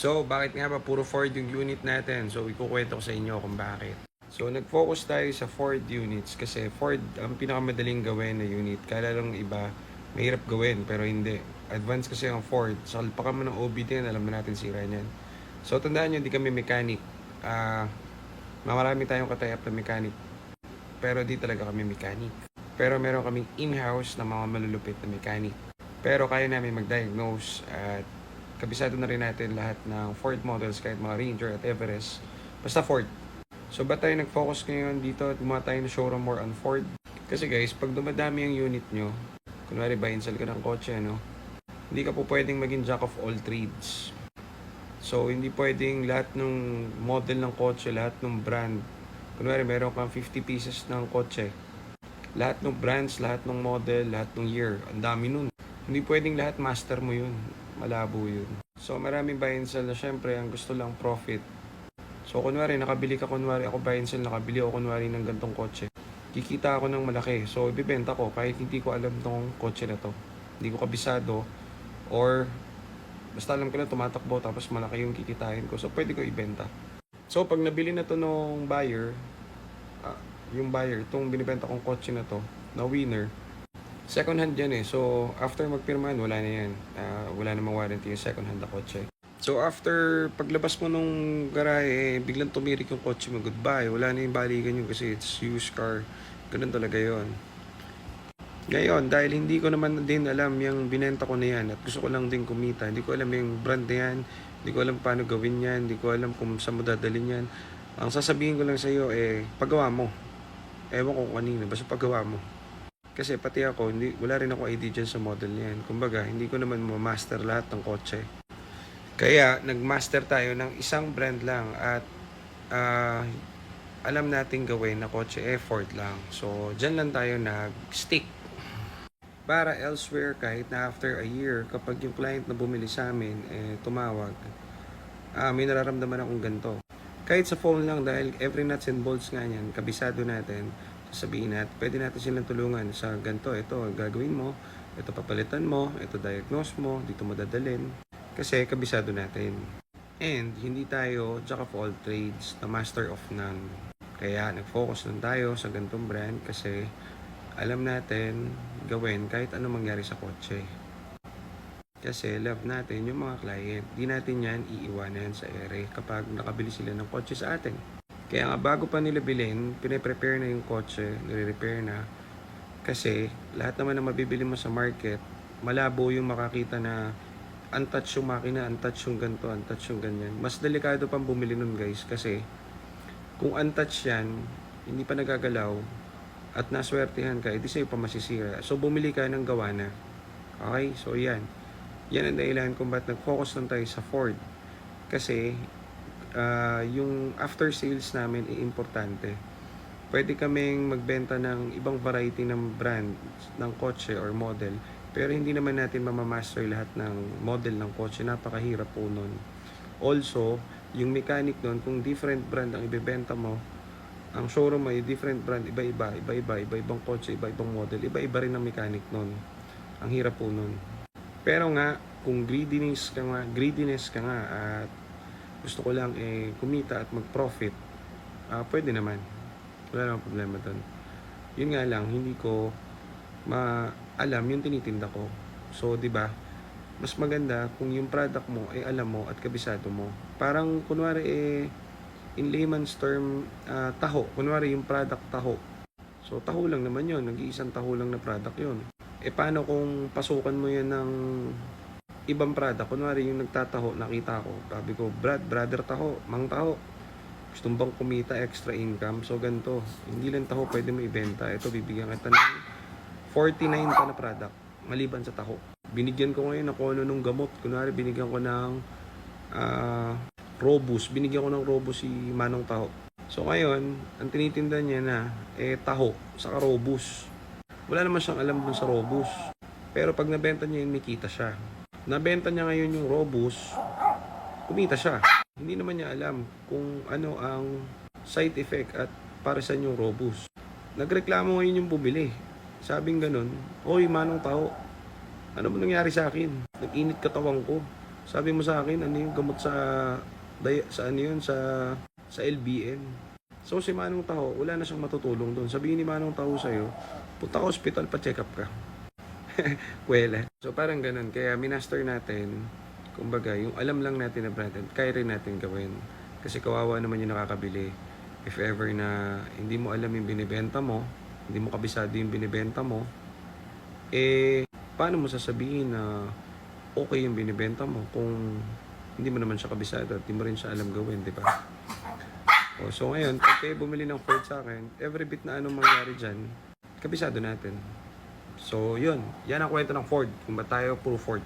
So, bakit nga ba puro Ford yung unit natin? So, ikukwento ko sa inyo kung bakit. So, nag-focus tayo sa Ford units kasi Ford ang pinakamadaling gawin na unit. Kala lang iba, mahirap gawin pero hindi. Advance kasi ang Ford. So, alpakan mo ng OBD yan, alam na natin sira niyan. So, tandaan nyo, hindi kami mechanic. Marami tayong katayap na mechanic. Pero di talaga kami mechanic. Pero meron kaming in-house na mga malulupit na mechanic. Pero kaya namin mag-diagnose at kabisado na rin natin lahat ng Ford models kahit mga Ranger at Everest. Basta Ford. So ba tayo nag-focus ngayon dito at gumawa tayo ng showroom more on Ford? Kasi guys, pag dumadami ang unit nyo, kunwari buy and sell ka ng kotse, no? Hindi ka po pwedeng maging jack of all trades. So hindi pwedeng lahat ng model ng kotse, lahat ng brand. Kunwari meron kang 50 pieces ng kotse. Lahat ng brands, lahat ng model, lahat ng year. Ang dami nun. Hindi pwedeng lahat master mo yun. Malabo yun. So maraming buy and sell na syempre ang gusto lang profit. So kunwari nakabili ka, kunwari ako buy and sell, nakabili ako kunwari ng gantong kotse. Kikita ako ng malaki. So ibibenta ko kahit hindi ko alam tong kotse na to. Hindi ko kabisado or basta alam ko na tumatakbo tapos malaki yung kikitain ko. So pwede ko ibenta. So pag nabili na to nung buyer, yung buyer, itong binibenta kong kotse na to, na winner, second hand yan eh. So, after magpirmahan, wala na yan. Wala namang warranty yung second hand na kotse. So, after paglabas mo nung garahe, biglang tumirik yung kotse mo, goodbye. Wala na yung balikan yun kasi it's used car. Ganun talaga yon. Ngayon, dahil hindi ko naman din alam yung binenta ko na yan at gusto ko lang din kumita, hindi ko alam yung brand na yan, hindi ko alam paano gawin yan, hindi ko alam kung saan mo dadalhin yan. Ang sasabihin ko lang sa iyo paggawa mo. Ewan ko kanina, basta paggawa mo. Kasi pati ako, wala rin ako idea dyan sa model niyan. Kumbaga, hindi ko naman ma-master lahat ng kotse. Kaya, nag-master tayo ng isang brand lang at alam natin gawin na kotse effort lang. So, dyan lang tayo nag-stick. Para elsewhere, kahit na after a year, kapag yung client na bumili sa amin, tumawag, may nararamdaman akong ganito. Kahit sa phone lang dahil every nuts and bolts nga yan, kabisado natin, sabihin natin, pwede natin silang tulungan sa ganito, ito gagawin mo, ito papalitan mo, ito diagnose mo, dito mo dadalhin. Kasi kabisado natin. And hindi tayo jack of all trades, na master of none. Kaya nag-focus lang tayo sa ganitong brand kasi alam natin gawin kahit ano mangyari sa kotse. Kasi love natin yung mga client. Di natin yan iiwanan sa ere kapag nakabili sila ng kotse sa atin. Kaya nga bago pa nila bilhin, pine-prepare na yung kotse, nire-repair na. Kasi lahat naman na mabibili mo sa market, malabo yung makakita na untouched yung makina, untouched yung ganito, untouched yung ganyan. Mas delikado pang bumili nun guys kasi kung untouched yan, hindi pa nagagalaw at naswertihan ka, edi sa'yo pa masisira. So bumili ka ng gawa na. Okay? So yan. Yan ang dahilan kung ba't nag-focus lang tayo sa Ford. Kasi, yung after sales namin ay importante. Pwede kaming magbenta ng ibang variety ng brand ng kotse or model. Pero hindi naman natin mamamaster lahat ng model ng kotse. Napakahirap po nun. Also, yung mechanic nun, kung different brand ang ibebenta mo, ang showroom ay different brand, iba-ibang kotse, iba-ibang model, iba-iba rin ang mechanic nun. Ang hirap po nun. Pero nga, kung greediness ka nga at gusto ko lang kumita at mag-profit, pwede naman. Wala namang problema doon. Yun nga lang, hindi ko alam yung tinitinda ko. So, di ba? Mas maganda kung yung product mo ay alam mo at kabisado mo. Parang kunwari in layman's term, taho. Kunwari yung product taho. So, taho lang naman yun. Nag-iisang taho lang na product yun. Paano kung pasukan mo yan ng ibang product? Kunwari yung nagtataho, nakita ko. Sabi ko, brother taho, mang taho. Gusto bang kumita extra income? So, ganito. Hindi lang taho pwede mo ibenta. Ito, bibigyan kita ng 49 pa na product. Maliban sa taho. Binigyan ko ngayon ako ng gamot. Kunwari, binigyan ko ng Robus. Binigyan ko ng Robus si Manong Taho. So, ngayon, ang tinitinda niya na, taho, saka Robus. Wala naman siyang alam dun sa Robus. Pero pag nabenta niya yun, may kita siya. Nabenta niya ngayon yung Robus, kumita siya. Hindi naman niya alam kung ano ang side effect at para saan yung Robus. Nagreklamo ngayon yung bumili. Sabing ganun, "Hoy, Manong Tao, ano mo nangyari sa akin? Nag-init katawan ko. Sabi mo sa akin, ano yung gamot sa ano yun, sa LBM. So si Manong Taho, wala na siyang matutulong doon. Sabihin ni Manong Taho sa'yo, punta ka hospital, pa-check up ka. Wala. So parang ganun. Kaya minaster natin, kumbaga, yung alam lang natin na branded, kaya rin natin gawin. Kasi kawawa naman yung nakakabili. If ever na hindi mo alam yung binibenta mo, hindi mo kabisado yung binibenta mo, eh, paano mo sasabihin na okay yung binibenta mo kung hindi mo naman siya kabisado at hindi mo rin siya alam gawin, di ba? So ngayon, pag kayo bumili ng Ford sa akin, every bit na anong mangyari dyan, kabisado natin. So yun, yan ang kwento ng Ford, kung ba tayo puro Ford.